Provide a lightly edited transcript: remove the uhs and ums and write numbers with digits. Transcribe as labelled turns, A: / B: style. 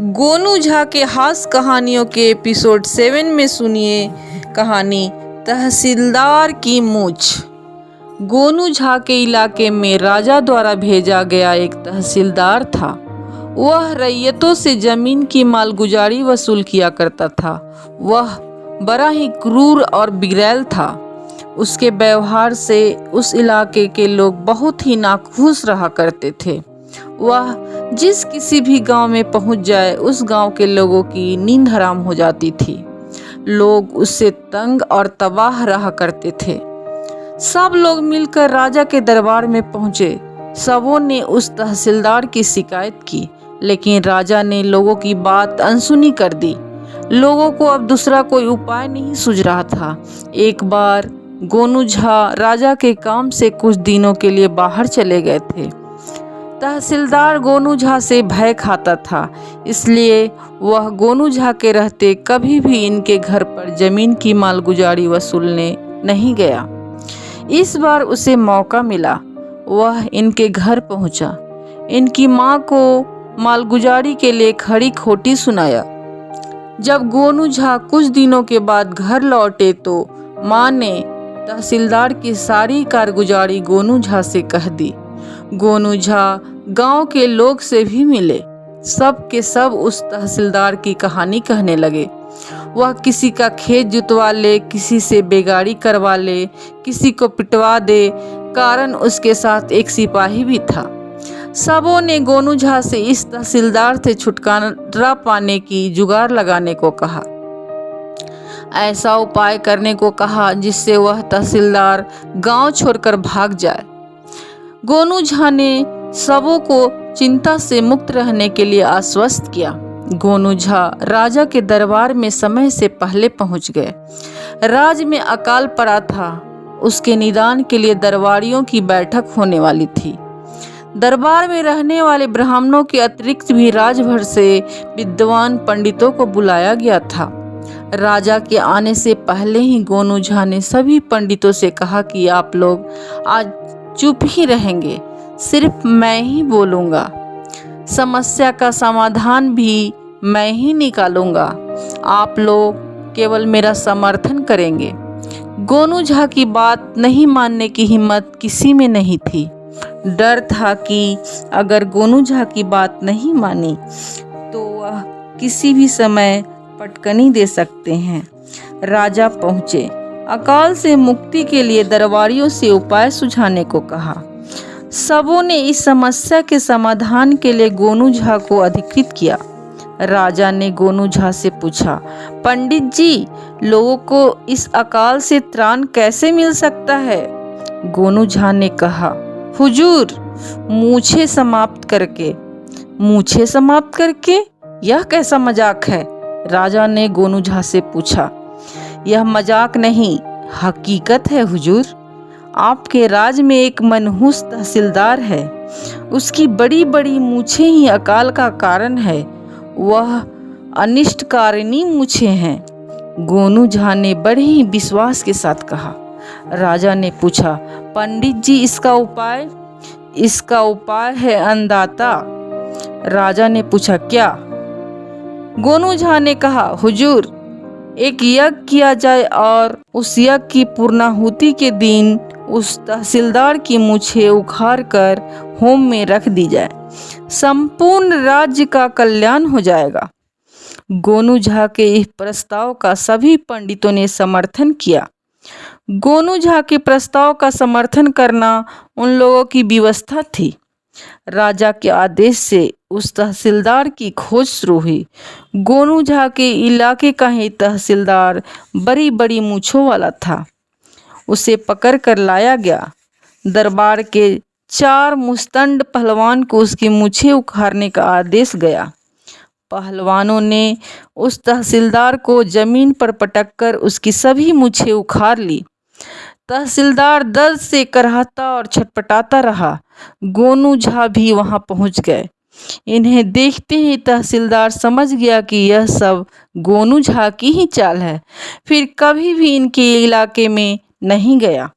A: गोनू झा के हास्य कहानियों के एपिसोड 7 में सुनिए कहानी तहसीलदार की मूंछ। गोनू झा के इलाके में राजा द्वारा भेजा गया एक तहसीलदार था। वह रैयतों से जमीन की मालगुजारी वसूल किया करता था। वह बड़ा ही क्रूर और बिगड़ैल था। उसके व्यवहार से उस इलाके के लोग बहुत ही नाखुश रहा करते थे। वह जिस किसी भी गांव में पहुंच जाए उस गांव के लोगों की नींद हराम हो जाती थी। लोग उससे तंग और तबाह रहा करते थे। सब लोग मिलकर राजा के दरबार में पहुंचे। सबों ने उस तहसीलदार की शिकायत की, लेकिन राजा ने लोगों की बात अनसुनी कर दी। लोगों को अब दूसरा कोई उपाय नहीं सूझ रहा था। एक बार गोनू झा राजा के काम से कुछ दिनों के लिए बाहर चले गए थे। तहसीलदार गोनू झा से भय खाता था, इसलिए वह गोनू झा के रहते कभी भी इनके घर पर जमीन की मालगुजारी वसूलने नहीं गया। इस बार उसे मौका मिला। वह इनके घर पहुंचा। इनकी माँ को मालगुजारी के लिए खरी खोटी सुनाया। जब गोनू झा कुछ दिनों के बाद घर लौटे तो माँ ने तहसीलदार की सारी कारगुजारी गोनू झा से कह दी। गोनू झा गांव के लोग से भी मिले। सब के सब उस तहसीलदार की कहानी कहने लगे। वह किसी का खेत जुतवा ले, किसी से बेगारी करवा ले, किसी को पिटवा दे। कारण उसके साथ एक सिपाही भी था। सबों ने गोनू झा से इस तहसीलदार से छुटकारा पाने की जुगाड़ लगाने को कहा। ऐसा उपाय करने को कहा जिससे वह तहसीलदार गांव छोड़कर भाग जाए। गोनू झा ने सबों को चिंता से मुक्त रहने के लिए आश्वस्त किया। गोनू झा राजा के दरबार में समय से पहले पहुंच गए। राज में अकाल पड़ा था। उसके निदान के लिए दरबारियों की बैठक होने वाली थी। दरबार में रहने वाले ब्राह्मणों के अतिरिक्त भी राजभर से विद्वान पंडितों को बुलाया गया था। राजा के आने से पहले ही गोनू झा ने सभी पंडितों से कहा कि आप लोग आज चुप ही रहेंगे, सिर्फ मैं ही बोलूँगा। समस्या का समाधान भी मैं ही निकालूंगा। आप लोग केवल मेरा समर्थन करेंगे। गोनू झा की बात नहीं मानने की हिम्मत किसी में नहीं थी। डर था कि अगर गोनू झा की बात नहीं मानी तो वह किसी भी समय पटकनी दे सकते हैं। राजा पहुँचे। अकाल से मुक्ति के लिए दरबारियों से उपाय सुझाने को कहा। सबों ने इस समस्या के समाधान के लिए गोनू झा को अधिकृत किया। राजा ने गोनू झा से पूछा, पंडित जी, लोगों को इस अकाल से त्राण कैसे मिल सकता है? गोनू झा ने कहा, हुजूर, मूछें समाप्त करके। मूछें समाप्त करके? यह कैसा मजाक है? राजा ने गोनू झा से पूछा। यह मजाक नहीं, हकीकत है हुजूर। आपके राज में एक मनहूस तहसीलदार है। उसकी बड़ी बड़ी मूछें ही अकाल का कारण है। वह अनिष्टकारिणी मूछें हैं। गोनू झा ने बड़े ही विश्वास के साथ कहा। राजा ने पूछा, पंडित जी, इसका उपाय? इसका उपाय है अन्नदाता। राजा ने पूछा, क्या? गोनू झा ने कहा, हुजूर, एक यज्ञ किया जाए और उस यज्ञ की पूर्णाहुति के दिन उस तहसीलदार की मूछें उखाड़ कर होम में रख दी जाए। संपूर्ण राज्य का कल्याण हो जाएगा। गोनू झा के इस प्रस्ताव का सभी पंडितों ने समर्थन किया। गोनू झा के प्रस्ताव का समर्थन करना उन लोगों की व्यवस्था थी। राजा के आदेश से उस तहसीलदार की खोज शुरू हुई। गोनू झा के इलाके का ही तहसीलदार बड़ी बड़ी मूछों वाला था। उसे पकड़ कर लाया गया। दरबार के 4 मुस्तंड पहलवान को उसकी मूछें उखाड़ने का आदेश गया। पहलवानों ने उस तहसीलदार को जमीन पर पटक कर उसकी सभी मूछें उखाड़ ली। तहसीलदार दर्द से कराहता और छटपटाता रहा। गोनू झा भी वहां पहुंच गए। इन्हें देखते ही तहसीलदार समझ गया कि यह सब गोनू झा की ही चाल है। फिर कभी भी इनके इलाके में नहीं गया।